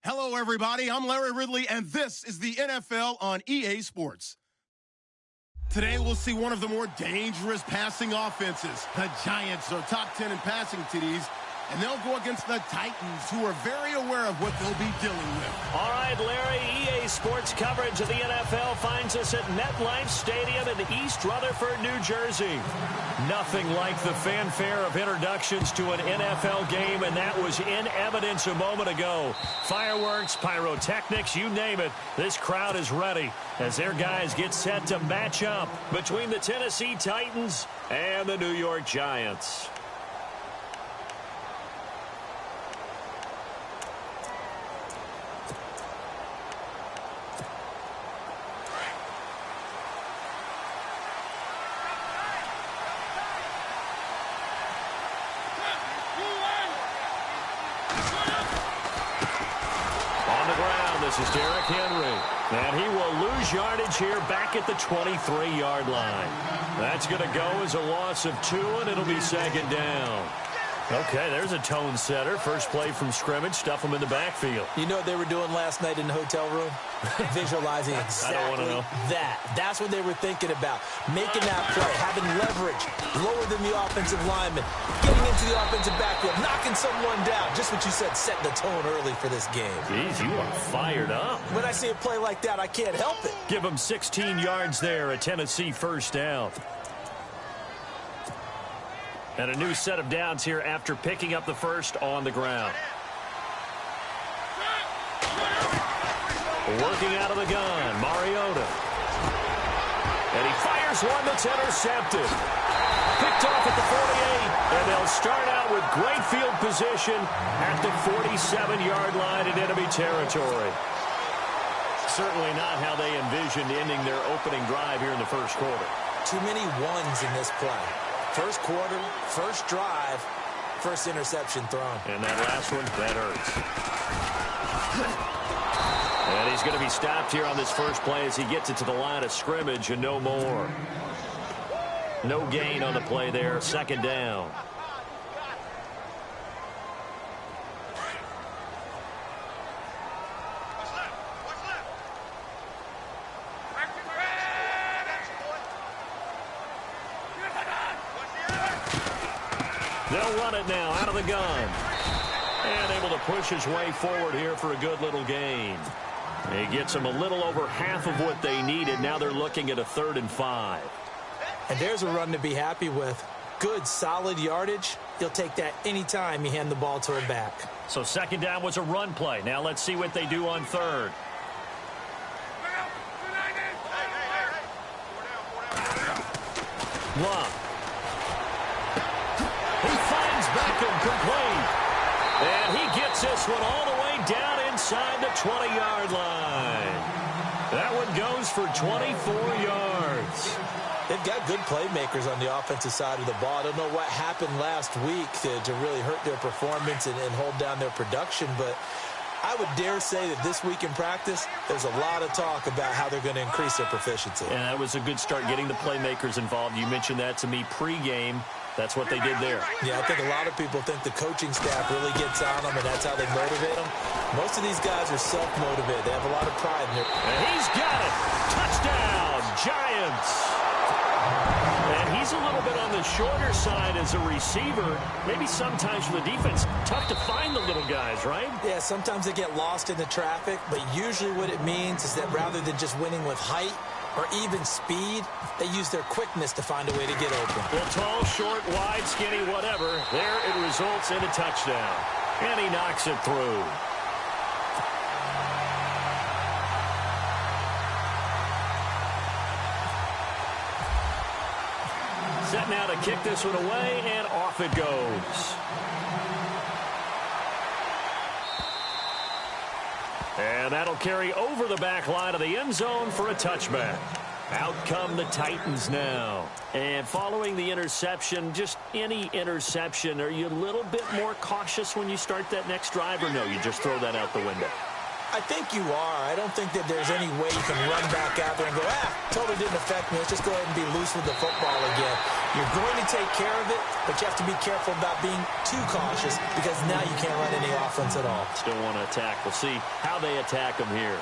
Hello, everybody. I'm Larry Ridley, and this is the NFL on EA Sports. Today, we'll see one of the more dangerous passing offenses. The Giants are top 10 in passing TDs, and they'll go against the Titans, who are very aware of what they'll be dealing with. All right, Larry, EA Sports coverage of the NFL finds us at MetLife Stadium in East Rutherford, New Jersey. Nothing like the fanfare of introductions to an NFL game, and that was in evidence a moment ago. Fireworks, pyrotechnics, you name it. This crowd is ready as their guys get set to match up between the Tennessee Titans and the New York Giants. This is Derrick Henry, and he will lose yardage here back at the 23-yard line. That's going to go as a loss of 2, and it'll be second down. Okay, there's a tone setter. First play from scrimmage, stuff them in the backfield. You know what they were doing last night in the hotel room? Visualizing exactly that. That's what they were thinking about. Making that play, having leverage, lower than the offensive lineman, getting into the offensive backfield, knocking someone down. Just what you said, setting the tone early for this game. Jeez, you are fired up. When I see a play like that, I can't help it. Give them 16 yards there, a Tennessee first down. And a new set of downs here after picking up the first on the ground. Working out of the gun, Mariota. And he fires one that's intercepted. Picked off at the 48, and they'll start out with great field position at the 47-yard line in enemy territory. Certainly not how they envisioned ending their opening drive here in the first quarter. Too many ones in this play. First quarter, first drive, first interception thrown. And that last one, that hurts. And he's going to be stopped here on this first play as he gets it to the line of scrimmage and no more. No gain on the play there, second down. They'll run it now out of the gun. And able to push his way forward here for a good little gain. He gets them a little over half of what they needed. Now they're looking at a 3rd and 5. And there's a run to be happy with. Good, solid yardage. You'll take that anytime you hand the ball to a back. So second down was a run play. Now let's see what they do on third. Love. He finds Beckham complete. And he gets this one all the way down inside the 20-yard line. That one goes for 24 yards. They've got good playmakers on the offensive side of the ball. I don't know what happened last week to really hurt their performance and hold down their production, but I would dare say that this week in practice, there's a lot of talk about how they're going to increase their proficiency. And that was a good start getting the playmakers involved. You mentioned that to me pregame. That's what they did there. Yeah, I think a lot of people think the coaching staff really gets on them, and that's how they motivate them. Most of these guys are self-motivated. They have a lot of pride in their... And he's got it. Touchdown, Giants. And he's a little bit on the shorter side as a receiver. Maybe sometimes for the defense, tough to find the little guys, right? Yeah, sometimes they get lost in the traffic, but usually what it means is that rather than just winning with height or even speed, they use their quickness to find a way to get open. Well, tall, short, wide, skinny, whatever, there it results in a touchdown. And he knocks it through. Set now to kick this one away, and off it goes. And that'll carry over the back line of the end zone for a touchback. Out come the Titans now. And following the interception, just any interception, are you a little bit more cautious when you start that next drive, or no, you just throw that out the window? I think you are. I don't think that there's any way you can run back out there and go, totally didn't affect me. Let's just go ahead and be loose with the football again. You're going to take care of it, but you have to be careful about being too cautious because now you can't run any offense at all. Still want to attack. We'll see how they attack them here.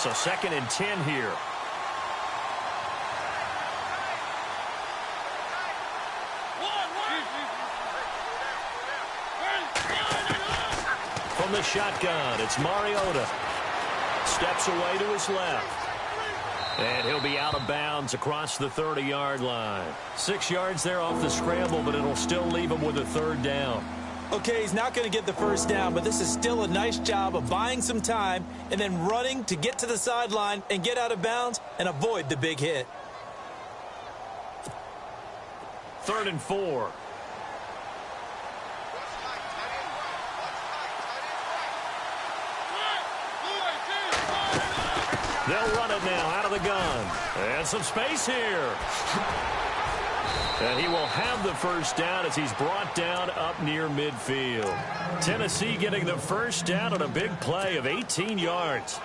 So 2nd and 10 here. From the shotgun, it's Mariota. Steps away to his left. And he'll be out of bounds across the 30-yard line. 6 yards there off the scramble, but it'll still leave him with a 3rd down. Okay, he's not going to get the 1st down, but this is still a nice job of buying some time and then running to get to the sideline and get out of bounds and avoid the big hit. 3rd and 4. They'll run it now out of the gun. And some space here. And he will have the 1st down as he's brought down up near midfield. Tennessee getting the 1st down on a big play of 18 yards.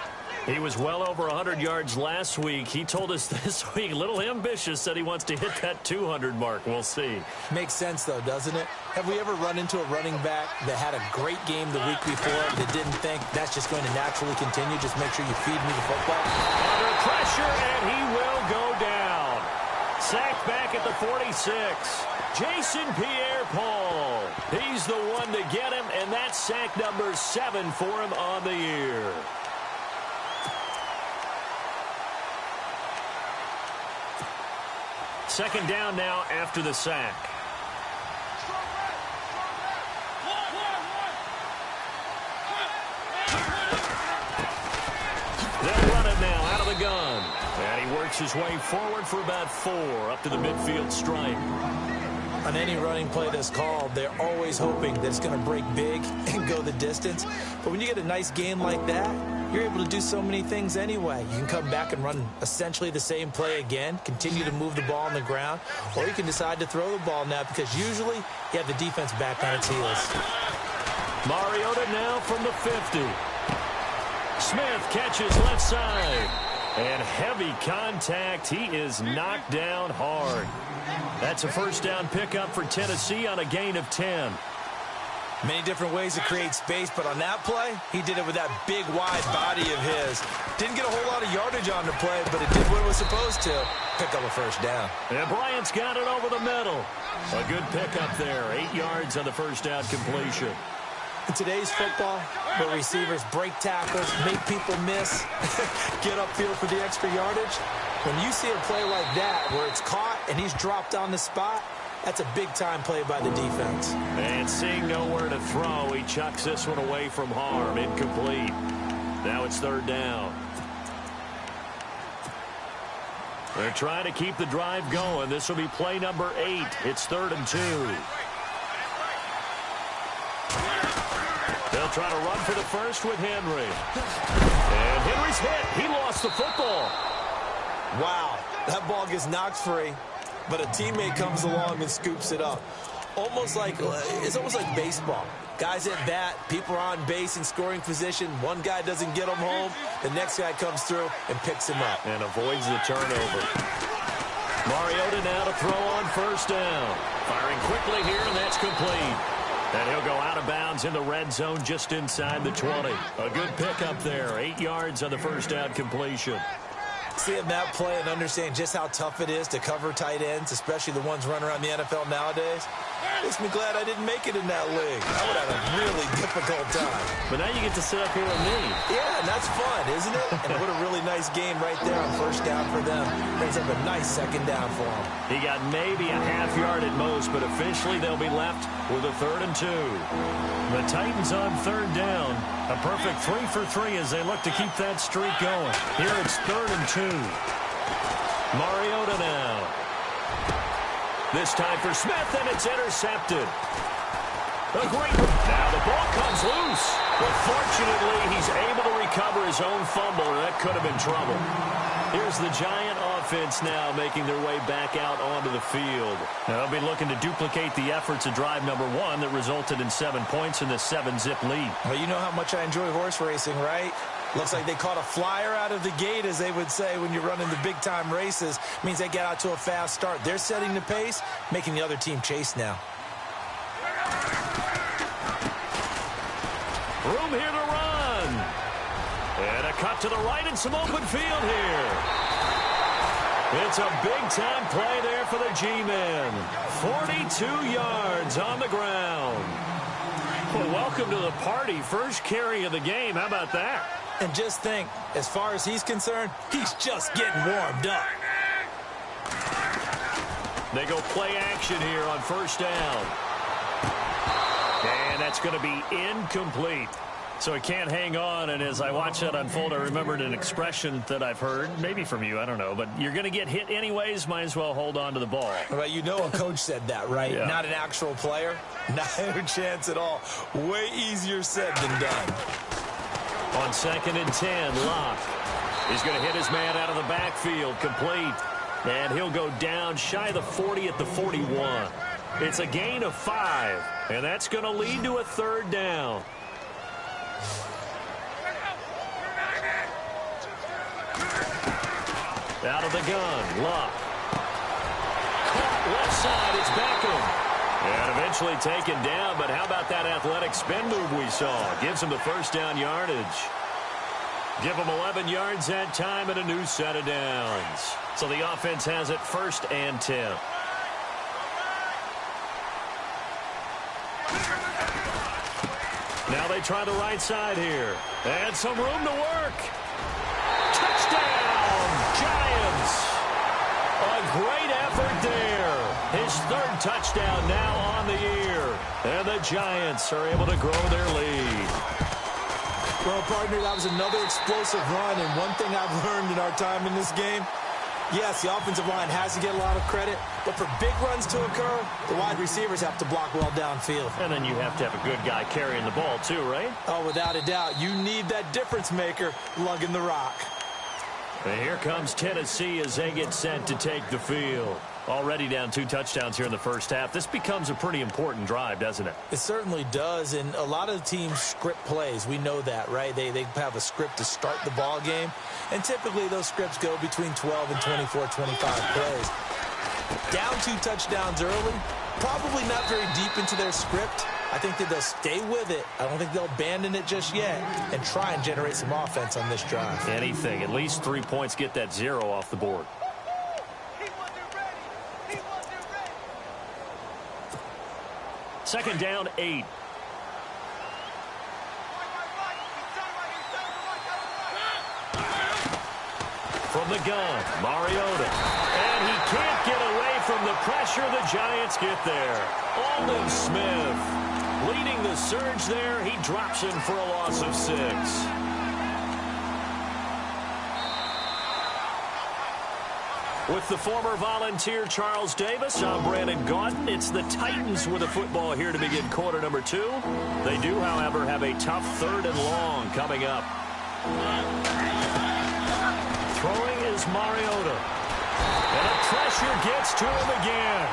He was well over 100 yards last week. He told us this week, a little ambitious, said he wants to hit that 200 mark. We'll see. Makes sense, though, doesn't it? Have we ever run into a running back that had a great game the week before that didn't think that's just going to naturally continue? Just make sure you feed me the football. Under pressure, and he will go down. Sacked back at the 46. Jason Pierre-Paul. He's the one to get him, and that's sack number 7 for him on the year. Second down now after the sack. They'll run it now out of the gun. And he works his way forward for about 4 up to the midfield stripe. On any running play that's called, they're always hoping that it's going to break big and go the distance. But when you get a nice game like that, you're able to do so many things anyway. You can come back and run essentially the same play again, continue to move the ball on the ground, or you can decide to throw the ball now because usually you have the defense back on its heels. Mariota now from the 50. Smith catches left side. And heavy contact. He is knocked down hard. That's a 1st down pickup for Tennessee on a gain of 10. Many different ways to create space, but on that play, he did it with that big, wide body of his. Didn't get a whole lot of yardage on the play, but it did what it was supposed to. Pick up a 1st down. And Bryant's got it over the middle. A good pickup there. 8 yards on the 1st down completion. In today's football, where receivers break tackles, make people miss, get upfield for the extra yardage, when you see a play like that where it's caught and he's dropped on the spot, that's a big-time play by the defense. And seeing nowhere to throw, he chucks this one away from harm. Incomplete. Now it's 3rd down. They're trying to keep the drive going. This will be play number 8. It's 3rd and 2. They'll try to run for the 1st with Henry. And Henry's hit. He lost the football. Wow, that ball gets knocked free, but a teammate comes along and scoops it up. It's almost like baseball. Guys at bat, people are on base in scoring position. One guy doesn't get him home. The next guy comes through and picks him up. And avoids the turnover. Mariota now to throw on 1st down. Firing quickly here, and that's complete. And he'll go out of bounds in the red zone just inside the 20. A good pickup there. 8 yards on the 1st down completion. Seeing that play and understanding just how tough it is to cover tight ends, especially the ones running around the NFL nowadays, makes me glad I didn't make it in that league. I would have a really difficult time. But now you get to sit up here with me. Yeah, and that's fun, isn't it? And what a really nice game right there on 1st down for them. Brings up a nice 2nd down for them. He got maybe a half yard at most, but officially they'll be left with a 3rd and 2. The Titans on 3rd down. A perfect 3 for 3 as they look to keep that streak going. Here it's 3rd and 2. Mariota now. This time for Smith, and it's intercepted. A great. Now the ball comes loose. But fortunately, he's able to recover his own fumble, or that could have been trouble. Here's the Giant offense now making their way back out onto the field. Now, they'll be looking to duplicate the efforts of drive number 1 that resulted in 7 points in the 7-zip lead. Well, you know how much I enjoy horse racing, right? Looks like they caught a flyer out of the gate, as they would say when you're running the big-time races. Means they get out to a fast start. They're setting the pace, making the other team chase now. Room here to run. And a cut to the right and some open field here. It's a big-time play there for the G-men. 42 yards on the ground. Well, welcome to the party. First carry of the game. How about that? And just think, as far as he's concerned, he's just getting warmed up. They go play action here on first down. And that's going to be incomplete. So he can't hang on, and as I watch that unfold, I remembered an expression that I've heard, maybe from you, I don't know, but you're going to get hit anyways, might as well hold on to the ball. Well, you know a coach said that, right? Yeah. Not an actual player. Not a chance at all. Way easier said than done. On 2nd and 10, Locke. He's going to hit his man out of the backfield, complete. And he'll go down shy of the 40 at the 41. It's a gain of 5, and that's going to lead to a 3rd down. Out of the gun, Locke. Caught left side, it's Beckham. And eventually taken down, but how about that athletic spin move we saw? Gives him the first down yardage. Give him 11 yards that time and a new set of downs. So the offense has it 1st and 10. Now they try the right side here. And some room to work. Touchdown, Giants. A great effort there. His 3rd touchdown now on the year. And the Giants are able to grow their lead. Well, partner, that was another explosive run, and one thing I've learned in our time in this game, yes, the offensive line has to get a lot of credit, but for big runs to occur, the wide receivers have to block well downfield. And then you have to have a good guy carrying the ball too, right? Oh, without a doubt. You need that difference maker lugging the rock. And here comes Tennessee as they get set to take the field. Already down 2 touchdowns here in the first half. This becomes a pretty important drive, doesn't it? It certainly does, and a lot of the teams script plays. We know that, right? They have a script to start the ball game, and typically those scripts go between 12 and 24, 25 plays. Down 2 touchdowns early, probably not very deep into their script. I think that they'll stay with it. I don't think they'll abandon it just yet and try and generate some offense on this drive. Anything. At least 3 points, get that 0 off the board. Second down, 8. From the gun, Mariota. And he can't get away from the pressure. The Giants get there. Aldon Smith leading the surge there. He drops in for a loss of 6. With the former Volunteer Charles Davis, I'm Brandon Gaudin. It's the Titans with the football here to begin quarter number 2. They do, however, have a tough 3rd and long coming up. Throwing is Mariota. And the pressure gets to him again.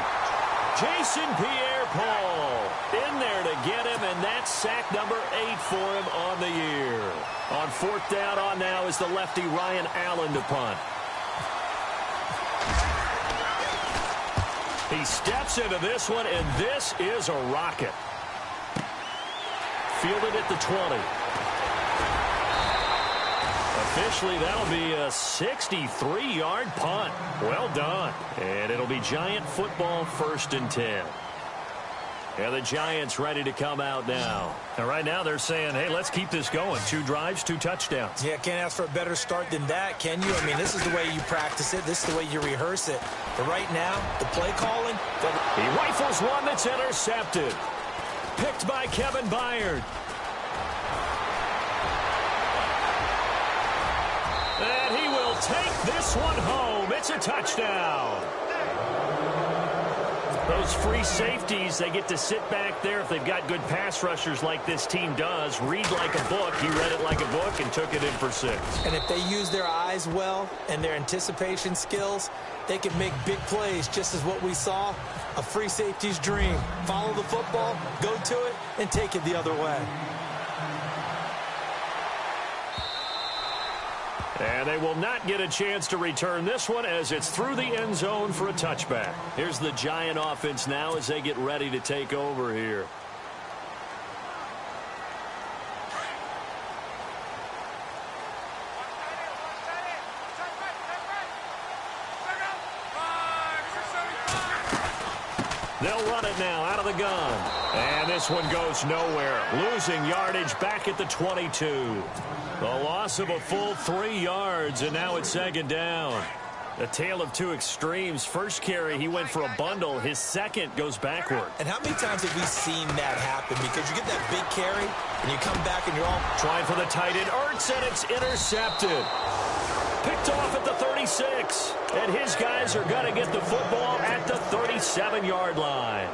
Jason Pierre-Paul in there to get him, and that's sack number 8 for him on the year. On 4th down on now is the lefty Ryan Allen to punt. He steps into this one, and this is a rocket. Fielded at the 20. Officially, that'll be a 63-yard punt. Well done. And it'll be Giant football 1st and 10. And the Giants ready to come out now. And right now they're saying, hey, let's keep this going. 2 drives, 2 touchdowns. Yeah, can't ask for a better start than that, can you? I mean, this is the way you practice it. This is the way you rehearse it. But right now, the play calling. He rifles one that's intercepted. Picked by Kevin Byard. And he will take this one home. It's a touchdown. Those free safeties, they get to sit back there if they've got good pass rushers like this team does. Read like a book. He read it like a book and took it in for 6. And if they use their eyes well and their anticipation skills, they can make big plays, just as what we saw, a free safety's dream. Follow the football, go to it, and take it the other way. And they will not get a chance to return this one as it's through the end zone for a touchback. Here's the Giant offense now as they get ready to take over here. They'll run it now out of the gun. And this one goes nowhere. Losing yardage back at the 22. The loss of a full 3 yards, and now it's 2nd down. A tale of two extremes. First carry, he went for a bundle. His second goes backward. And how many times have we seen that happen? Because you get that big carry, and you come back and you're all trying for the tight end. Ertz, and it's intercepted. Picked off at the 36. And his guys are going to get the football at the 37-yard line.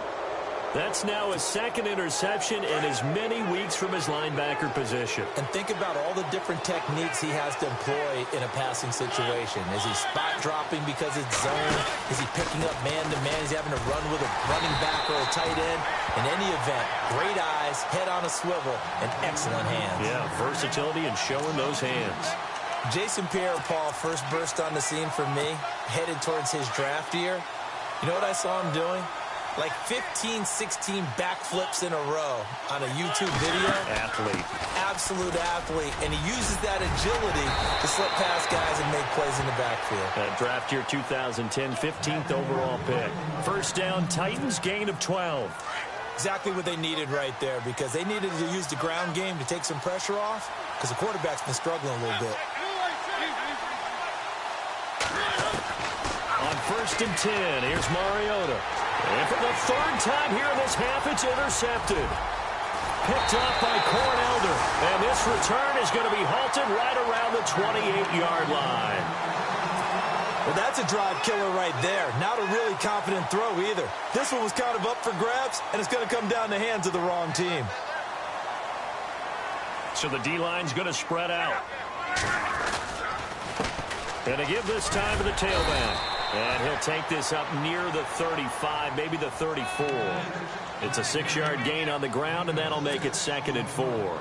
That's now his 2nd interception in as many weeks from his linebacker position. And think about all the different techniques he has to employ in a passing situation. Is he spot dropping because it's zone? Is he picking up man-to-man? Is he having to run with a running back or a tight end? In any event, great eyes, head on a swivel, and excellent hands. Yeah, versatility and showing those hands. Jason Pierre-Paul first burst on the scene for me, headed towards his draft year. You know what I saw him doing? Like 15, 16 backflips in a row on a YouTube video. Athlete. Absolute athlete. And he uses that agility to slip past guys and make plays in the backfield. That draft year 2010, 15th overall pick. First down, Titans, gain of 12. Exactly what they needed right there, because they needed to use the ground game to take some pressure off, because the quarterback's been struggling a little bit. On 1st and 10, here's Mariota. And for the 3rd time here in this half, it's intercepted. Picked up by Corn Elder. And this return is going to be halted right around the 28-yard line. Well, that's a drive killer right there. Not a really confident throw either. This one was kind of up for grabs, and it's going to come down the hands of the wrong team. So the D-line's going to spread out. And to give this time to the tailback. And he'll take this up near the 35, maybe the 34. It's a 6-yard gain on the ground, and that'll make it 2nd and 4.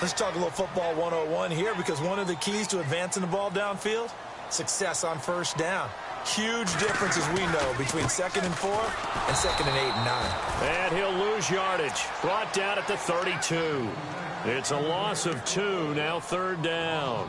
Let's talk a little football 101 here, because one of the keys to advancing the ball downfield, success on 1st down. Huge difference, as we know, between 2nd and 4 and 2nd and 8 and 9. And he'll lose yardage. Brought down at the 32. It's a loss of 2, now 3rd down.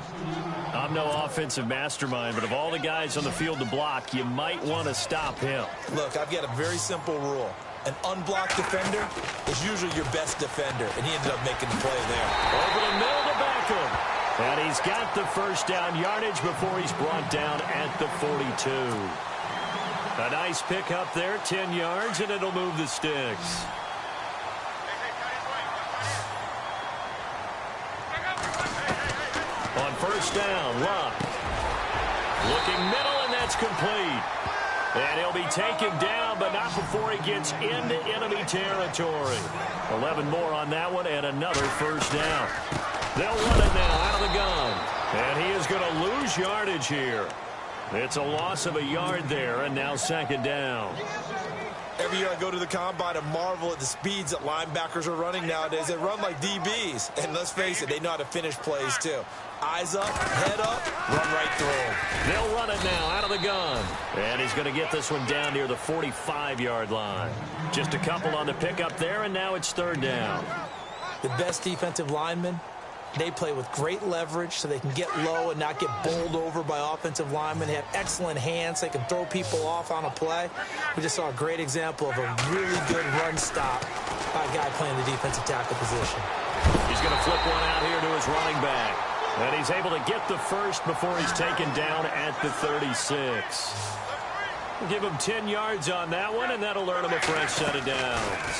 I'm no offensive mastermind, but of all the guys on the field to block, you might want to stop him. Look, I've got a very simple rule. An unblocked defender is usually your best defender, and he ended up making the play there. Over the middle to Beckham. And he's got the 1st down yardage before he's brought down at the 42. A nice pickup there, 10 yards, and it'll move the sticks. On 1st down, Luck. Looking middle, and that's complete. And he'll be taken down, but not before he gets into enemy territory. 11 more on that one, and another 1st down. They'll run it now out of the gun. And he is going to lose yardage here. It's a loss of a yard there, and now 2nd down. Every year I go to the combine and marvel at the speeds that linebackers are running nowadays. They run like DBs. And let's face it, they know how to finish plays too. Eyes up, head up, run right through them. They'll run it now out of the gun. And he's going to get this one down near the 45-yard line. Just a couple on the pickup there, and now it's 3rd down. The best defensive linemen, they play with great leverage so they can get low and not get bowled over by offensive linemen. They have excellent hands. They can throw people off on a play. We just saw a great example of a really good run stop by a guy playing the defensive tackle position. He's going to flip one out here to his running back. And he's able to get the first before he's taken down at the 36. We'll give him 10 yards on that one, and that'll earn him a fresh set of downs.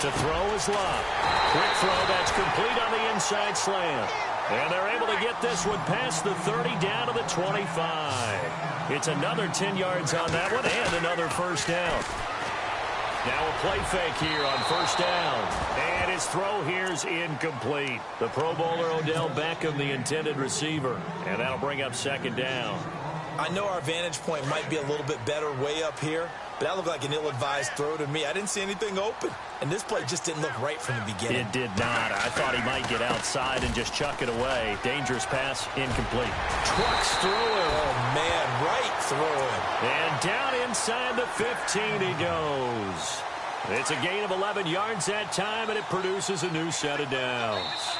To throw is Luck. Quick throw, that's complete on the inside slant. And they're able to get this one past the 30 down to the 25. It's another 10 yards on that one and another first down. Now a play fake here on first down. And his throw here's incomplete. The Pro Bowler Odell Beckham, the intended receiver. And that'll bring up second down. I know our vantage point might be a little bit better way up here, but that looked like an ill-advised throw to me. I didn't see anything open. And this play just didn't look right from the beginning. It did not. I thought he might get outside and just chuck it away. Dangerous pass, incomplete. Trucks through him. Oh, man, right through him. And down inside the 15 he goes. It's a gain of 11 yards that time, and it produces a new set of downs.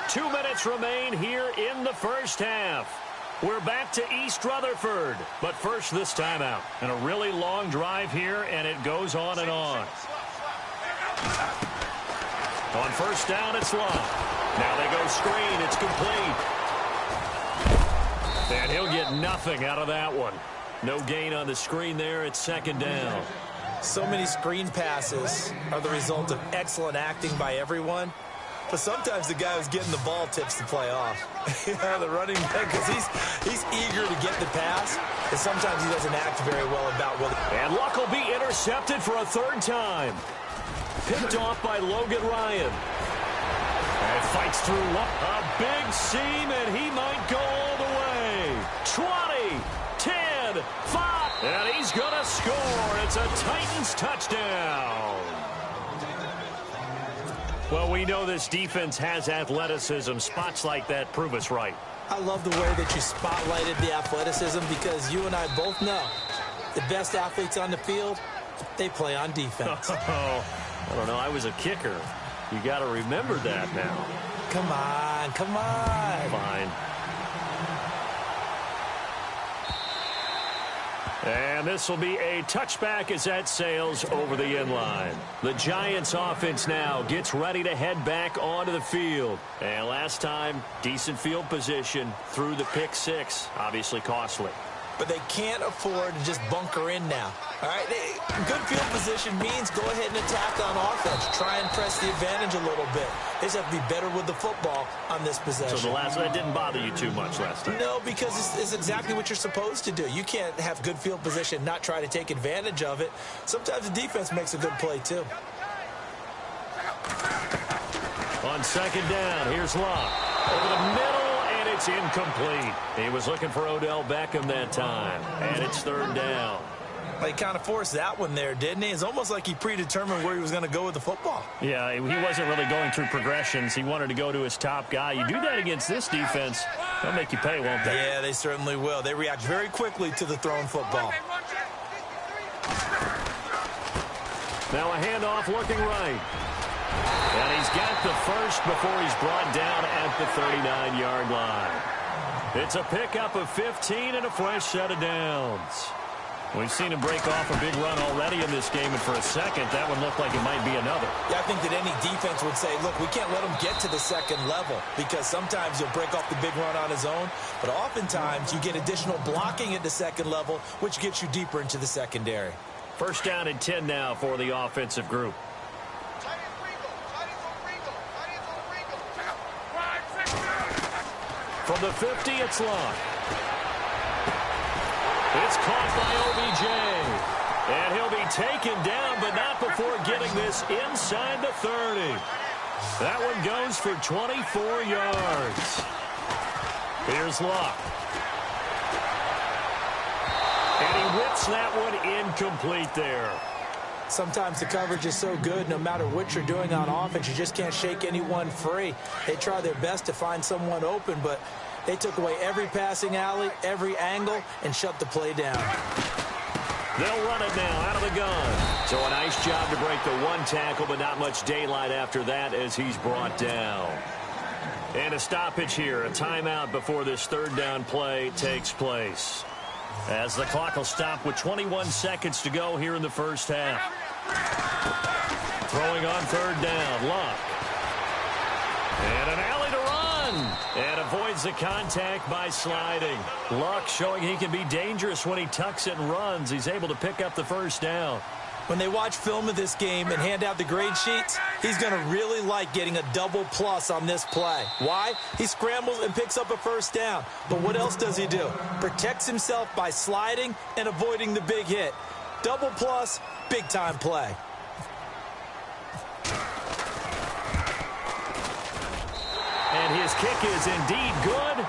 Two minutes remain here in the first half. We're back to East Rutherford, but first this timeout. And a really long drive here, and it goes on and on. On first down, it's Love. Now they go screen. It's complete. And he'll get nothing out of that one. No gain on the screen there. It's second down. So many screen passes are the result of excellent acting by everyone. But sometimes the guy who's getting the ball tips the play off. The running back, because he's eager to get the pass, and sometimes he doesn't act very well about what. And Luck will be intercepted for a third time. Picked off by Logan Ryan. And fights through a big seam, and he might go all the way. 20, 10, 5, and he's going to score. It's a Titans touchdown. Well, we know this defense has athleticism. Spots like that prove us right. I love the way that you spotlighted the athleticism, because you and I both know the best athletes on the field, they play on defense. I don't know. I was a kicker. You got to remember that now. Come on, come on. Fine. And this will be a touchback as that sails over the end line. The Giants offense now gets ready to head back onto the field. And last time, decent field position through the pick six. Obviously costly. But they can't afford to just bunker in now. All right, good field position means go ahead and attack on offense. Try and press the advantage a little bit. They just have to be better with the football on this possession. So that didn't bother you too much last time? No, because it's exactly what you're supposed to do. You can't have good field position, not try to take advantage of it. Sometimes the defense makes a good play, too. On second down, here's Love. Over the middle. It's incomplete. He was looking for Odell Beckham that time. And it's third down. Well, he kind of forced that one there, didn't he? It's almost like he predetermined where he was going to go with the football. Yeah, he wasn't really going through progressions. He wanted to go to his top guy. You do that against this defense, they'll make you pay, won't they? Yeah, they certainly will. They react very quickly to the thrown football. Now a handoff looking right. And he's got the first before he's brought down at the 39-yard line. It's a pickup of 15 and a fresh set of downs. We've seen him break off a big run already in this game, and for a second, that one looked like it might be another. Yeah, I think that any defense would say, look, we can't let him get to the second level, because sometimes he'll break off the big run on his own, but oftentimes you get additional blocking at the second level, which gets you deeper into the secondary. First down and 10 now for the offensive group. From the 50, it's Love. It's caught by OBJ. And he'll be taken down, but not before getting this inside the 30. That one goes for 24 yards. Here's Love. And he whips that one incomplete there. Sometimes the coverage is so good, no matter what you're doing on offense, you just can't shake anyone free. They try their best to find someone open, but they took away every passing alley, every angle, and shut the play down. They'll run it now out of the gun. So a nice job to break the one tackle, but not much daylight after that as he's brought down. And a stoppage here, a timeout before this third down play takes place. As the clock will stop with 21 seconds to go here in the first half. Throwing on third down, Luck. And an alley to run. And avoids the contact by sliding. Luck showing he can be dangerous when he tucks it and runs. He's able to pick up the first down. When they watch film of this game and hand out the grade sheets, he's going to really like getting a double plus on this play. Why? He scrambles and picks up a first down. But what else does he do? Protects himself by sliding and avoiding the big hit. Double plus, big-time play. And his kick is indeed good.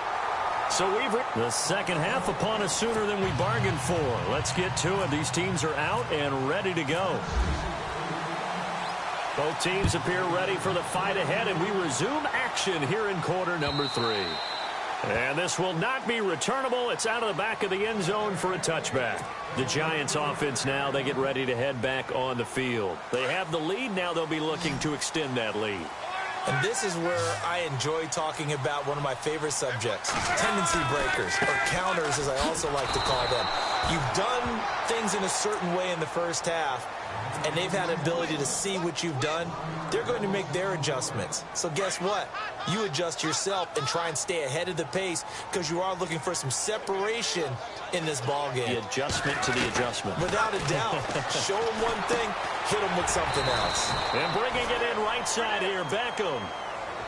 So we've the second half upon us sooner than we bargained for. Let's get to it. These teams are out and ready to go. Both teams appear ready for the fight ahead, and we resume action here in quarter number 3. And this will not be returnable. It's out of the back of the end zone for a touchback. The Giants offense now, they get ready to head back on the field. They have the lead. Now they'll be looking to extend that lead. And this is where I enjoy talking about one of my favorite subjects, tendency breakers, or counters as I also like to call them. You've done things in a certain way in the first half, and they've had an ability to see what you've done. They're going to make their adjustments. So guess what? You adjust yourself and try and stay ahead of the pace because you are looking for some separation in this ball game. The adjustment to the adjustment. Without a doubt. Show them one thing, hit them with something else. And bringing it in right side here, Beckham.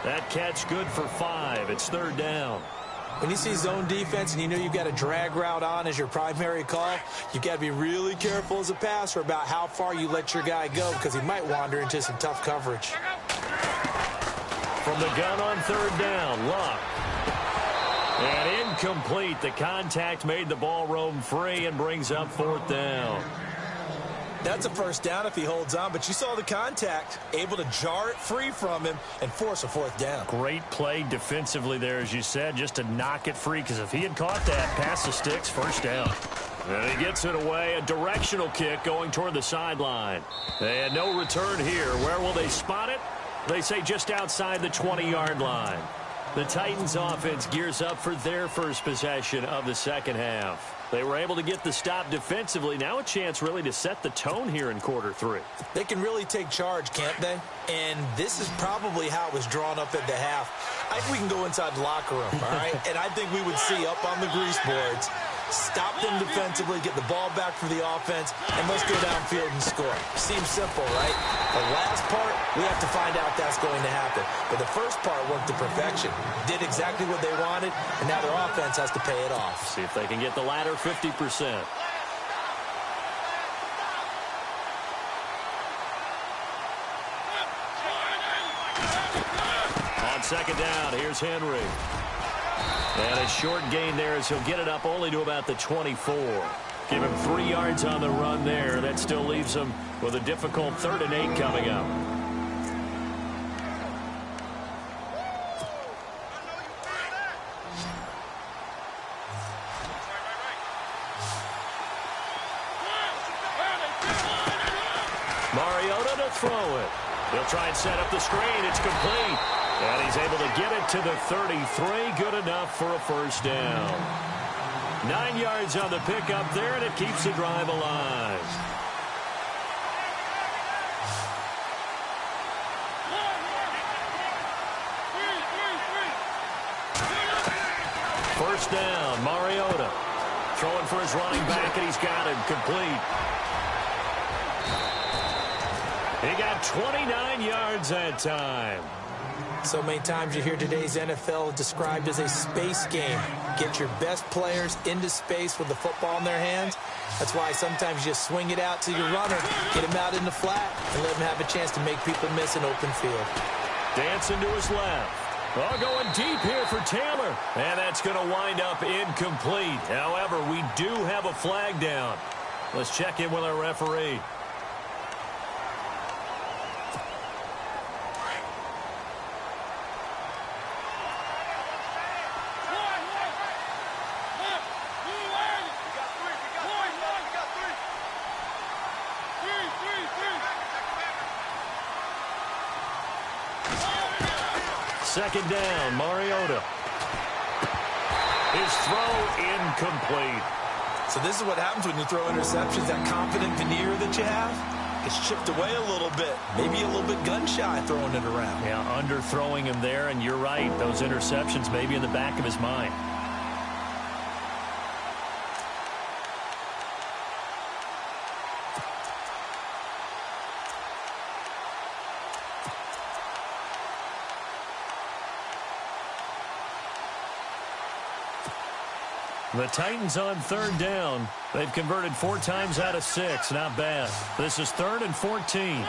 That catch good for 5. It's third down. When you see zone defense and you know you've got a drag route on as your primary call, you've got to be really careful as a passer about how far you let your guy go because he might wander into some tough coverage. From the gun on third down, Luck. And incomplete. The contact made the ball roam free and brings up fourth down. That's a first down if he holds on, but you saw the contact, able to jar it free from him and force a fourth down. Great play defensively there, as you said, just to knock it free, because if he had caught that, pass the sticks, first down. And he gets it away, a directional kick going toward the sideline. And no return here. Where will they spot it? They say just outside the 20-yard line. The Titans offense gears up for their first possession of the second half. They were able to get the stop defensively. Now a chance really to set the tone here in quarter 3. They can really take charge, can't they? And this is probably how it was drawn up at the half. I think we can go inside the locker room, all right? And I think we would see up on the grease boards, stop them defensively, get the ball back for the offense, and let's go downfield and score. Seems simple, right? The last part, we have to find out that's going to happen. But the first part worked to perfection. Did exactly what they wanted, and now their offense has to pay it off. See if they can get the latter 50%. On second down, here's Henry. And a short gain there as he'll get it up only to about the 24. Give him 3 yards on the run there. That still leaves him with a difficult 3rd and 8 coming up. Mariota to throw it. He'll try and set up the screen. It's complete. And he's able to get it to the 33. Good enough for a first down. 9 yards on the pickup there, and it keeps the drive alive. First down, Mariota. Throwing for his running back, and he's got him complete. He got 29 yards that time. So many times you hear today's NFL described as a space game. Get your best players into space with the football in their hands. That's why sometimes you just swing it out to your runner, get him out in the flat, and let him have a chance to make people miss an open field. Dancing to his left. Oh, going deep here for Taylor. And that's going to wind up incomplete. However, we do have a flag down. Let's check in with our referee. Second down, Mariota. His throw incomplete. So this is what happens when you throw interceptions. That confident veneer that you have gets chipped away a little bit. Maybe a little bit gun-shy throwing it around. Yeah, underthrowing him there, and you're right. Those interceptions may be in the back of his mind. The Titans on third down. They've converted 4 times out of 6. Not bad. This is 3rd and 14.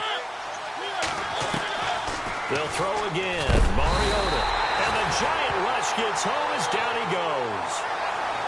They'll throw again. Mariota. And the giant rush gets home as down he goes.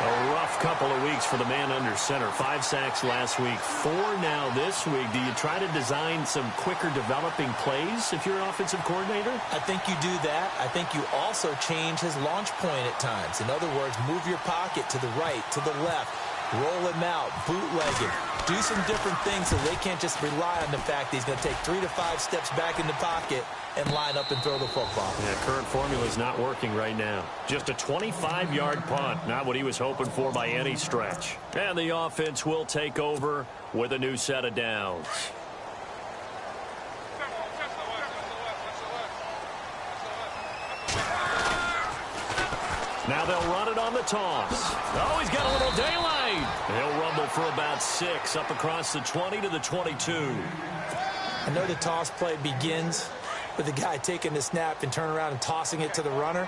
A rough couple of weeks for the man under center. 5 sacks last week, 4 now this week. Do you try to design some quicker developing plays if you're an offensive coordinator? I think you do that. I think you also change his launch point at times. In other words, move your pocket to the right, to the left. Roll him out, bootleg him. Do some different things so they can't just rely on the fact that he's going to take 3 to 5 steps back in the pocket and line up and throw the football. Yeah, current formula is not working right now. Just a 25-yard punt, not what he was hoping for by any stretch. And the offense will take over with a new set of downs. Now they'll run it on the toss. Oh, he's got a little daylight. He'll rumble for about 6 up across the 20 to the 22. I know the toss play begins with the guy taking the snap and turn around and tossing it to the runner.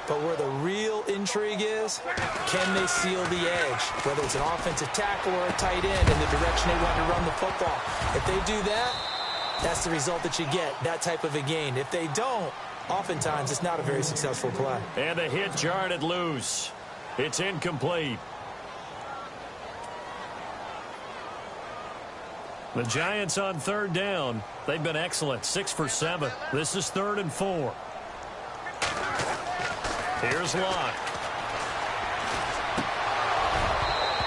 But where the real intrigue is, can they seal the edge? Whether it's an offensive tackle or a tight end in the direction they want to run the football. If they do that, that's the result that you get, that type of a gain. If they don't, oftentimes it's not a very successful play. And a hit jarred it loose. It's incomplete. The Giants on third down. They've been excellent. 6 for 7. This is 3rd and 4. Here's Locke.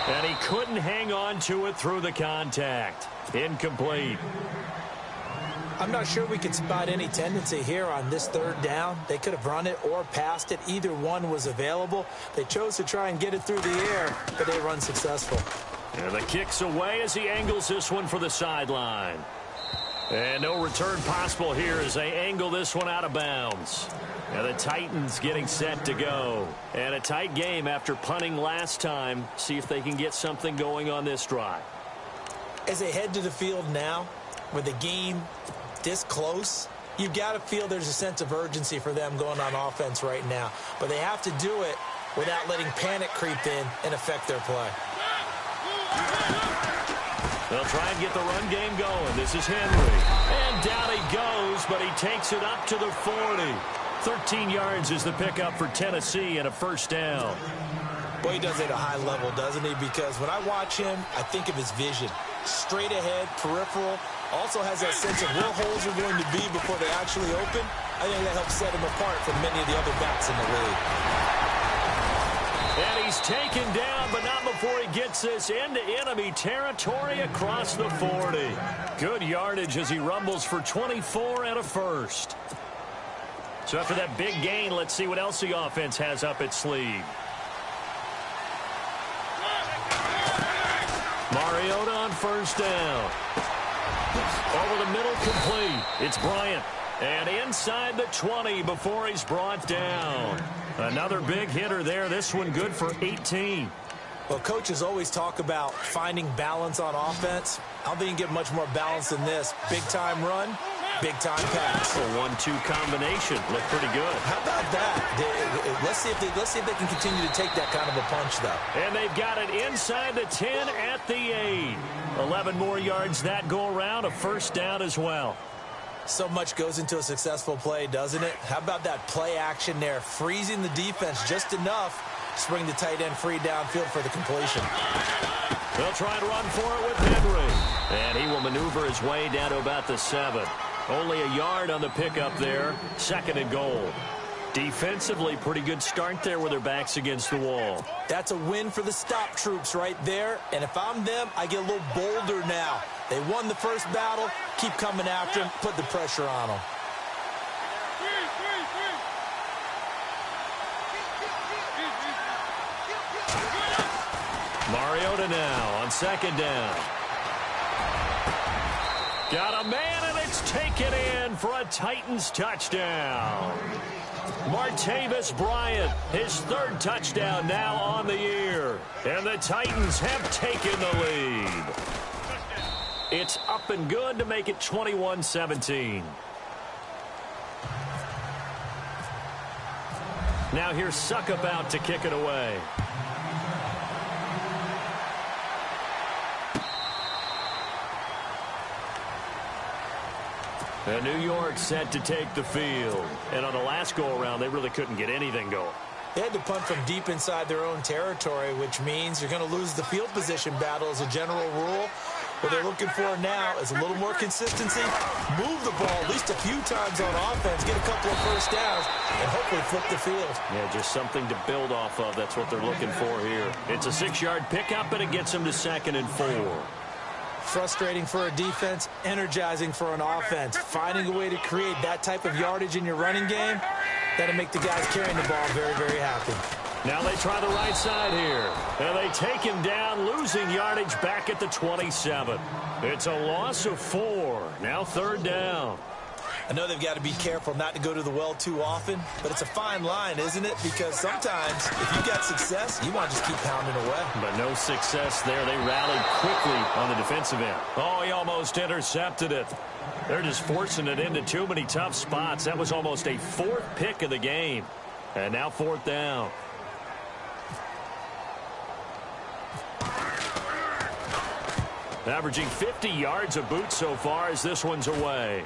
And he couldn't hang on to it through the contact. Incomplete. I'm not sure we can spot any tendency here on this 3rd down. They could have run it or passed it. Either one was available. They chose to try and get it through the air, but they run successful. And the kick's away as he angles this one for the sideline. And no return possible here as they angle this one out of bounds. And the Titans getting set to go. And a tight game after punting last time. See if they can get something going on this drive. As they head to the field now, with the game this close, you've got to feel there's a sense of urgency for them going on offense right now. But they have to do it without letting panic creep in and affect their play. They'll try and get the run game going. This is Henry. And down he goes, but he takes it up to the 40. 13 yards is the pickup for Tennessee and a first down. Boy, he does it at a high level, doesn't he? Because when I watch him, I think of his vision. Straight ahead, peripheral. Also has that sense of where holes are going to be before they actually open. I think that helps set him apart from many of the other backs in the league. And he's taken down, but not before he gets this into enemy territory across the 40. Good yardage as he rumbles for 24 and a first. So after that big gain, let's see what else the offense has up its sleeve. Mariota on first down. Over the middle, complete. It's Bryant. And inside the 20 before he's brought down. Another big hitter there. This one good for 18. Well, coaches always talk about finding balance on offense. I don't think you can get much more balance than this. Big-time run, big-time pass. A 1-2 combination. Looked pretty good. How about that? Let's see if they can continue to take that kind of a punch, though. And they've got it inside the 10 at the 8. 11 more yards that go around. A first down as well. So much goes into a successful play, doesn't it? How about that play action there? Freezing the defense just enough to bring the tight end free downfield for the completion. They'll try and run for it with Henry. And he will maneuver his way down to about the 7. Only a yard on the pickup there. 2nd and goal. Defensively, pretty good start there with their backs against the wall. That's a win for the stop troops right there. And if I'm them, I get a little bolder now. They won the first battle. Keep coming after him. Put the pressure on him. Mariota now on 2nd down. Got a man, and it's taken in for a Titans touchdown. Martavis Bryant, his 3rd touchdown now on the year. And the Titans have taken the lead. It's up and good to make it 21-17. Now here's Suckup out to kick it away. And New York set to take the field. And on the last go-around, they really couldn't get anything going. They had to punt from deep inside their own territory, which means you're going to lose the field position battle as a general rule. What they're looking for now is a little more consistency, move the ball at least a few times on offense, get a couple of first downs, and hopefully flip the field. Yeah, just something to build off of. That's what they're looking for here. It's a 6-yard pickup, and it gets them to 2nd and 4. Frustrating for a defense, energizing for an offense. Finding a way to create that type of yardage in your running game, that'll make the guys carrying the ball very, very happy. Now they try the right side here. And they take him down, losing yardage back at the 27. It's a loss of 4. Now 3rd down. I know they've got to be careful not to go to the well too often, but it's a fine line, isn't it? Because sometimes if you've got success, you want to just keep pounding away. But no success there. They rallied quickly on the defensive end. Oh, he almost intercepted it. They're just forcing it into too many tough spots. That was almost a 4th pick of the game. And now 4th down. Averaging 50 yards a boot so far as this one's away.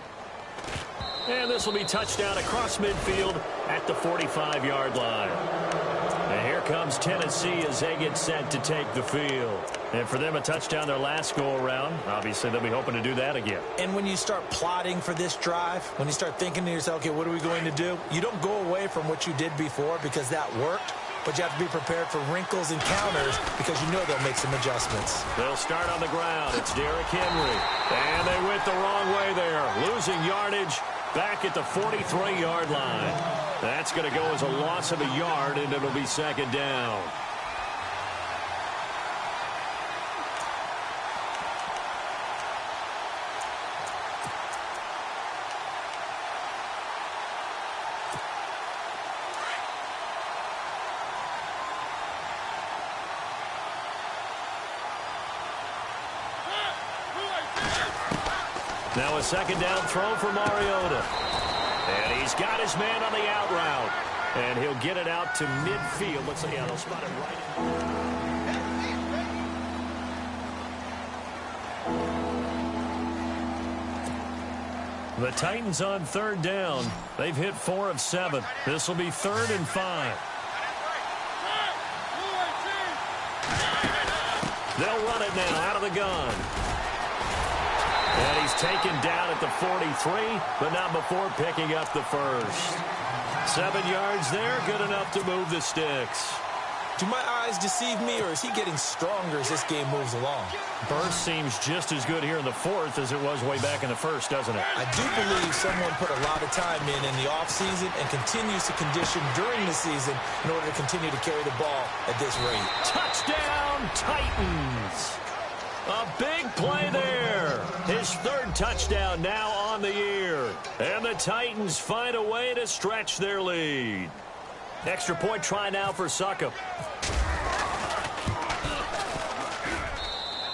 And this will be touchdown across midfield at the 45-yard line. And here comes Tennessee as they get set to take the field. And for them, a touchdown their last go-around. Obviously, they'll be hoping to do that again. And when you start plotting for this drive, when you start thinking to yourself, okay, what are we going to do? You don't go away from what you did before because that worked. But you have to be prepared for wrinkles and counters because you know they'll make some adjustments. They'll start on the ground. It's Derrick Henry. And they went the wrong way there. Losing yardage back at the 43-yard line. That's going to go as a loss of a yard, and it'll be 2nd down. Now a 2nd down throw for Mariota. And he's got his man on the out route. And he'll get it out to midfield. Looks like, yeah, they'll spot him right. The Titans on 3rd down. They've hit 4 of 7. This will be 3rd and 5. They'll run it now out of the gun. And he's taken down at the 43, but not before picking up the first. 7 yards there, good enough to move the sticks. Do my eyes deceive me, or is he getting stronger as this game moves along? Burst seems just as good here in the 4th as it was way back in the 1st, doesn't it? I do believe someone put a lot of time in the offseason and continues to condition during the season in order to continue to carry the ball at this rate. Touchdown, Titans! A big play there. His 3rd touchdown now on the year. And the Titans find a way to stretch their lead. Extra point try now for Succop.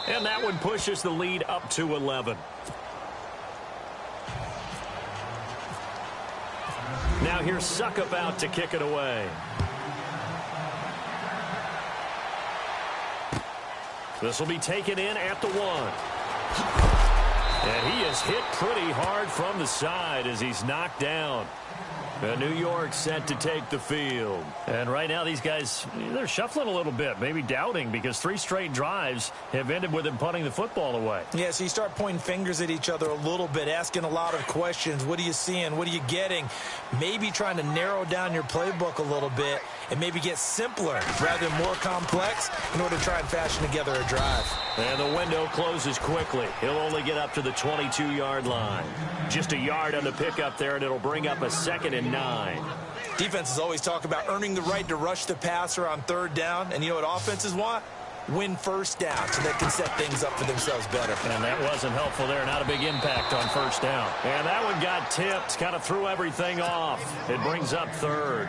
And that one pushes the lead up to 11. Now here's Succop out to kick it away. This will be taken in at the 1. And he is hit pretty hard from the side as he's knocked down. And New York set to take the field. And right now these guys, they're shuffling a little bit, maybe doubting, because 3 straight drives have ended with them punting the football away. Yeah, so you start pointing fingers at each other a little bit, asking a lot of questions. What are you seeing? What are you getting? Maybe trying to narrow down your playbook a little bit and maybe get simpler rather than more complex in order to try and fashion together a drive. And the window closes quickly. He'll only get up to the 22-yard line. Just a yard on the pickup there, and it'll bring up a 2nd and 9. Defenses always talk about earning the right to rush the passer on 3rd down. And you know what offenses want? Win 1st down so they can set things up for themselves better. And that wasn't helpful there. Not a big impact on 1st down. And that one got tipped. Kind of threw everything off. It brings up 3rd.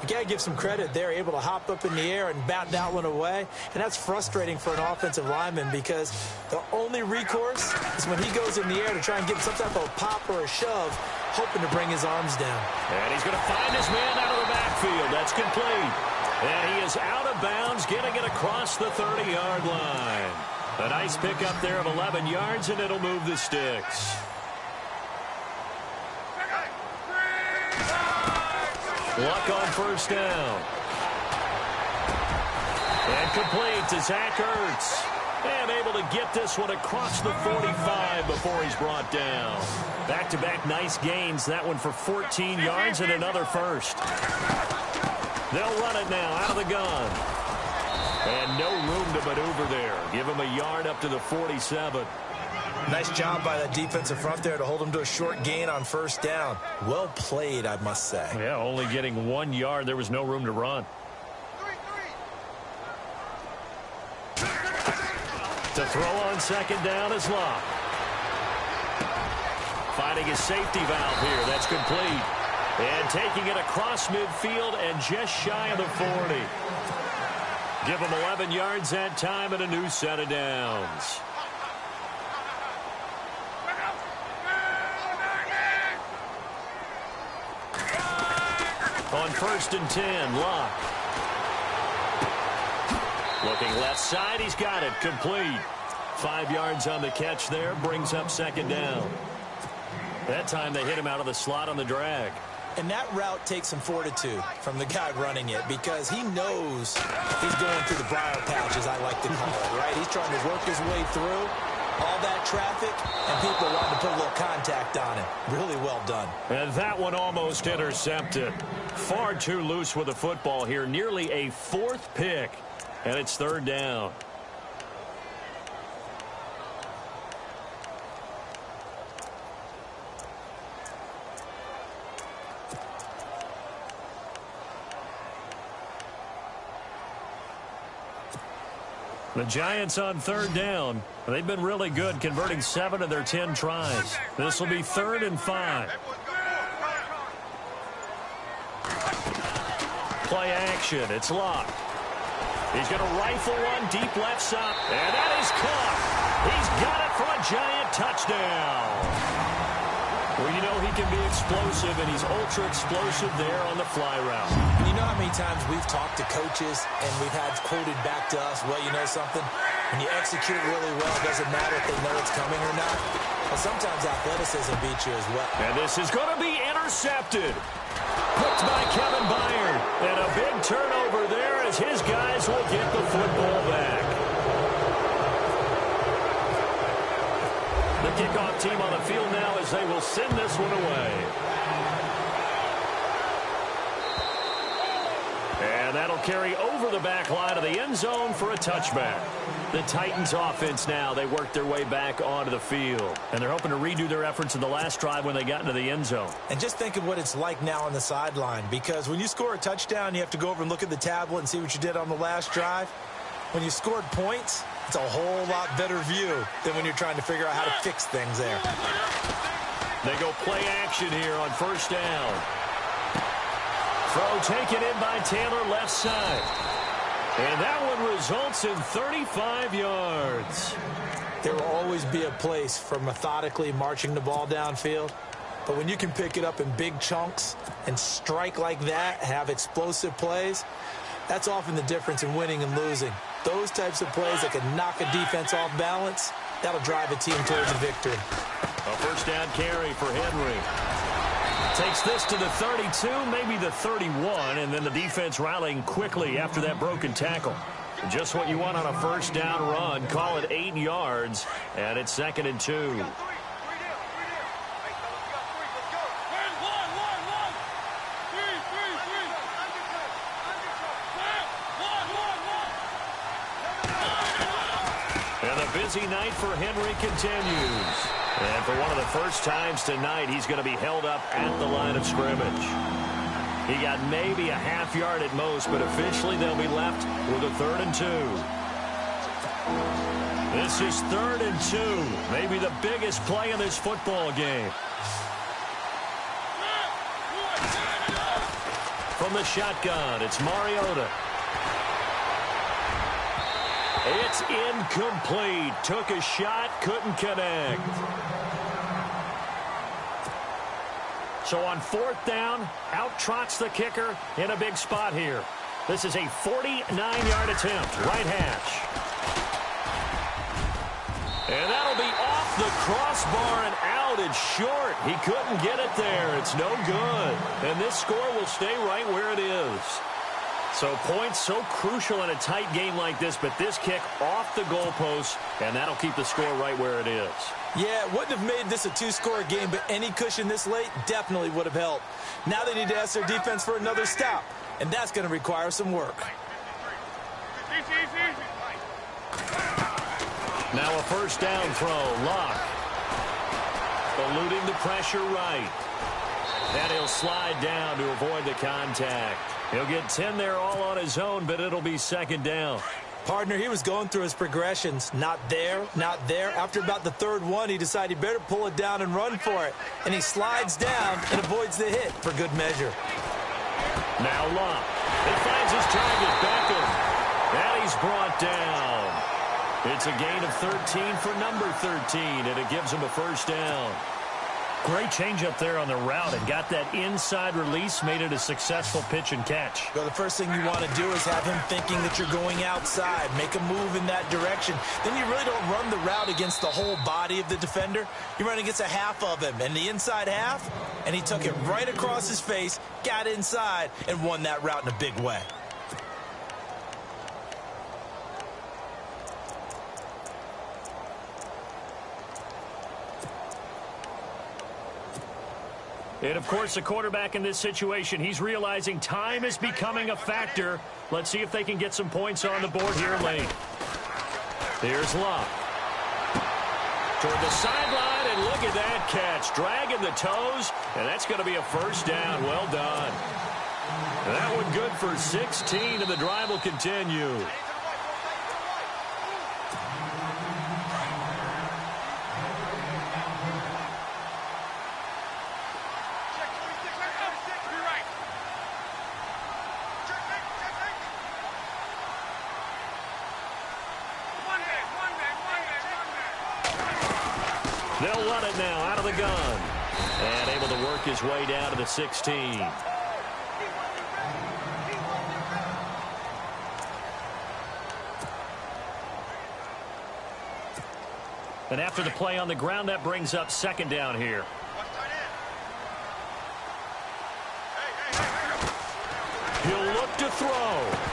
You got to give some credit. They're able to hop up in the air and bat that one away. And that's frustrating for an offensive lineman because the only recourse is when he goes in the air to try and get some type of a pop or a shove, hoping to bring his arms down. And he's going to find his man out of the backfield. That's complete. And he is out of bounds, getting it across the 30-yard line. A nice pickup there of 11 yards, and it'll move the sticks. Luck on first down. And complete to Zach Ertz. And able to get this one across the 45 before he's brought down. Back-to-back nice gains. That one for 14 yards and another first. They'll run it now out of the gun. And no room to maneuver there. Give him a yard up to the 47. Nice job by that defensive front there to hold him to a short gain on first down. Well played, I must say. Yeah, only getting 1 yard. There was no room to run. To throw on second down is Locke. Finding his safety valve here. That's complete. And taking it across midfield and just shy of the 40. Give him 11 yards that time and a new set of downs. On first and 10, Locke. Looking left side, he's got it. Complete. 5 yards on the catch there, brings up second down. That time they hit him out of the slot on the drag. And that route takes some fortitude from the guy running it because he knows he's going through the briar patch, as I like to call it, right? He's trying to work his way through all that traffic, and people wanting to put a little contact on him. Really well done. And that one almost intercepted. Far too loose with the football here. Nearly a fourth pick. And it's third down. The Giants on third down. They've been really good, converting 7 of their 10 tries. This will be 3rd and 5. Play action. It's Locke. He's going to rifle one deep left side. And that is caught. He's got it for a Giant touchdown. Well, you know he can be explosive, and he's ultra-explosive there on the fly route. You know how many times we've talked to coaches, and we've had quoted back to us, well, you know something? When you execute really well, it doesn't matter if they know it's coming or not. Well, sometimes athleticism beats you as well. And this is going to be intercepted. Hooked by Kevin Byard. And a big turnover there as his guys will get the football back. The kickoff team on the field now as they will send this one away. And that'll carry over the back line of the end zone for a touchback. The Titans offense now, they work their way back onto the field. And they're hoping to redo their efforts in the last drive when they got into the end zone. And just think of what it's like now on the sideline, because when you score a touchdown, you have to go over and look at the tablet and see what you did on the last drive. When you scored points, it's a whole lot better view than when you're trying to figure out how to fix things there. They go play action here on first down. Throw taken in by Taylor left side. And that one results in 35 yards. There will always be a place for methodically marching the ball downfield. But when you can pick it up in big chunks and strike like that, have explosive plays, that's often the difference in winning and losing. Those types of plays that can knock a defense off balance, that'll drive a team towards a victory. A first down carry for Henry. Takes this to the 32, maybe the 31, and then the defense rallying quickly after that broken tackle. Just what you want on a first down run. Call it 8 yards, and it's 2nd and 2. And the busy night for Henry continues. And for one of the first times tonight, he's going to be held up at the line of scrimmage. He got maybe a half yard at most, but officially they'll be left with a 3rd and 2. This is 3rd and 2, maybe the biggest play in this football game. From the shotgun, it's Mariota. It's incomplete. Took a shot, couldn't connect. So on 4th down, out trots the kicker in a big spot here. This is a 49-yard attempt, right hash. And that'll be off the crossbar and out out. It's short. He couldn't get it there. It's no good. And this score will stay right where it is. So points so crucial in a tight game like this, but this kick off the goalpost, and that'll keep the score right where it is. Yeah, it wouldn't have made this a two-score game, but any cushion this late definitely would have helped. Now they need to ask their defense for another stop, and that's going to require some work. Now a first down throw. Locke eluding the pressure right. And he'll slide down to avoid the contact. He'll get 10 there all on his own, but it'll be second down. Partner, he was going through his progressions. Not there, not there. After about the third one, he decided he better pull it down and run for it. And he slides down and avoids the hit for good measure. Now Locke. He finds his target, Beckham. And he's brought down. It's a gain of 13 for number 13, and it gives him a first down. Great change up there on the route and got that inside release, made it a successful pitch and catch. Well, the first thing you want to do is have him thinking that you're going outside, make a move in that direction. Then you really don't run the route against the whole body of the defender. You run against a half of him, and the inside half, and he took it right across his face, got inside, and won that route in a big way. And, of course, the quarterback in this situation, he's realizing time is becoming a factor. Let's see if they can get some points on the board here late. Here's Locke. Toward the sideline, and look at that catch. Dragging the toes, and that's going to be a first down. Well done. That one good for 16, and the drive will continue. They'll run it now out of the gun. And able to work his way down to the 16. And after the play on the ground, that brings up second down here. He'll look to throw.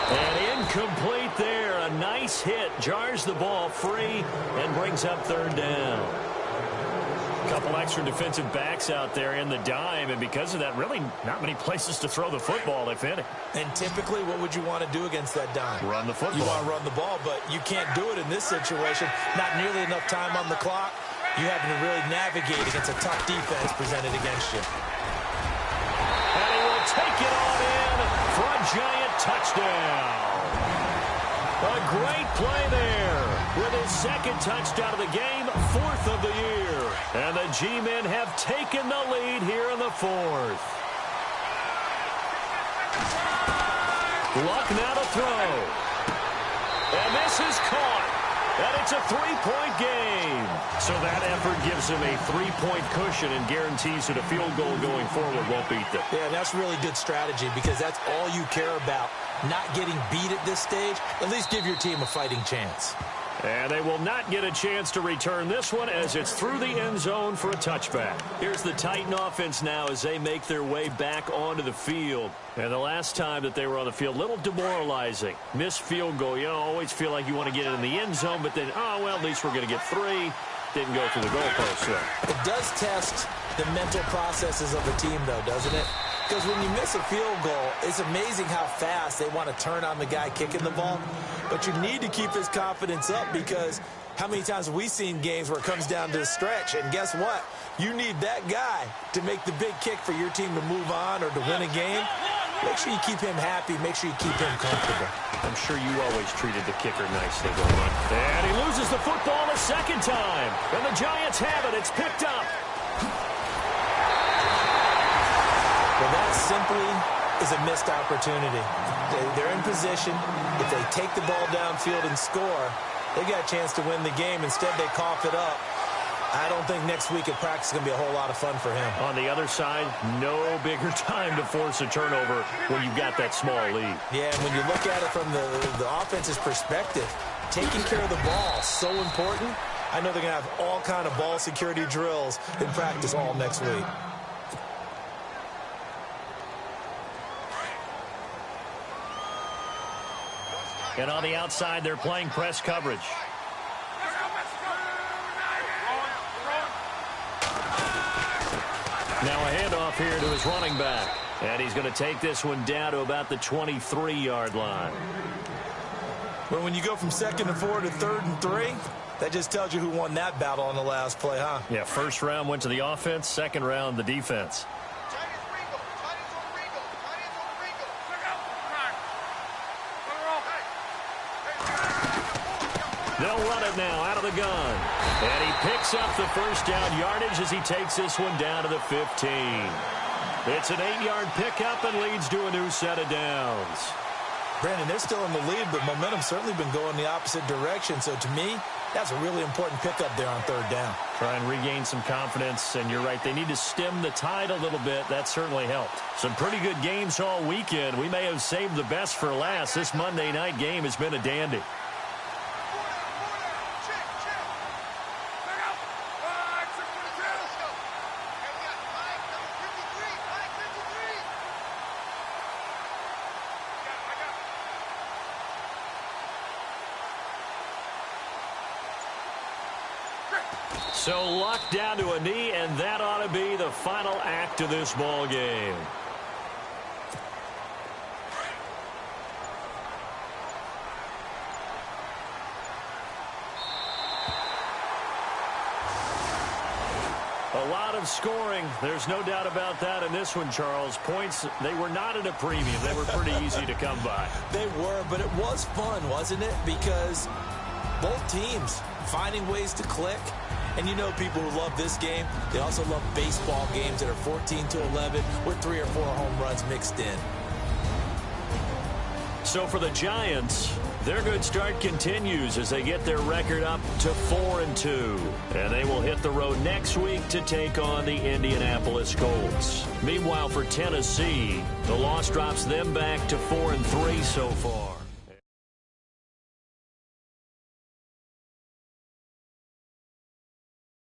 And incomplete there. A nice hit. Jars the ball free and brings up third down. A couple extra defensive backs out there in the dime, and because of that, really not many places to throw the football, if any. And typically, what would you want to do against that dime? Run the football. You want to run the ball, but you can't do it in this situation. Not nearly enough time on the clock. You having to really navigate against a tough defense presented against you. And he will take it on in for a Giant touchdown. A great play there with his second touchdown of the game, fourth of the year. And the G-men have taken the lead here in the fourth. Luck now to throw. And this is caught. And it's a three-point game. So that effort gives him a three-point cushion and guarantees that a field goal going forward won't beat them. Yeah, that's really good strategy because that's all you care about. Not getting beat at this stage, at least give your team a fighting chance. And they will not get a chance to return this one as it's through the end zone for a touchback. Here's the Titan offense now as they make their way back onto the field. And the last time that they were on the field, a little demoralizing. Missed field goal. You know, always feel like you want to get it in the end zone, but then, oh, well, at least we're going to get three. Didn't go through the goalpost there. It does test the mental processes of the team, though, doesn't it? Because when you miss a field goal, it's amazing how fast they want to turn on the guy kicking the ball. But you need to keep his confidence up because how many times have we seen games where it comes down to the stretch? And guess what? You need that guy to make the big kick for your team to move on or to win a game. Make sure you keep him happy. Make sure you keep him comfortable. I'm sure you always treated the kicker nicely, Roman. And he loses the football a second time. And the Giants have it. It's picked up. Well, that simply is a missed opportunity. They're in position. If they take the ball downfield and score, they got a chance to win the game. Instead, they cough it up. I don't think next week at practice is going to be a whole lot of fun for him. On the other side, no bigger time to force a turnover when you've got that small lead. Yeah, and when you look at it from the offense's perspective, taking care of the ball is so important. I know they're going to have all kind of ball security drills in practice all next week. And on the outside, they're playing press coverage. Now a handoff here to his running back. And he's going to take this one down to about the 23-yard line. Well, when you go from 2nd and 4 to 3rd and 3, that just tells you who won that battle on the last play, huh? Yeah, first round went to the offense, second round the defense. They'll run it now out of the gun. And he picks up the first down yardage as he takes this one down to the 15. It's an 8-yard pickup and leads to a new set of downs. Brandon, they're still in the lead, but momentum's certainly been going the opposite direction. So to me, that's a really important pickup there on 3rd down. Try and regain some confidence, and you're right, they need to stem the tide a little bit. That certainly helped. Some pretty good games all weekend. We may have saved the best for last. This Monday night game has been a dandy. So luck down to a knee, and that ought to be the final act of this ball game. A lot of scoring. There's no doubt about that in this one, Charles. Points, they were not at a premium. They were pretty easy to come by. They were, but it was fun, wasn't it? Because both teams finding ways to click. And you know people who love this game, they also love baseball games that are 14-11 with 3 or 4 home runs mixed in. So for the Giants, their good start continues as they get their record up to 4-2. And they will hit the road next week to take on the Indianapolis Colts. Meanwhile, for Tennessee, the loss drops them back to 4-3 so far.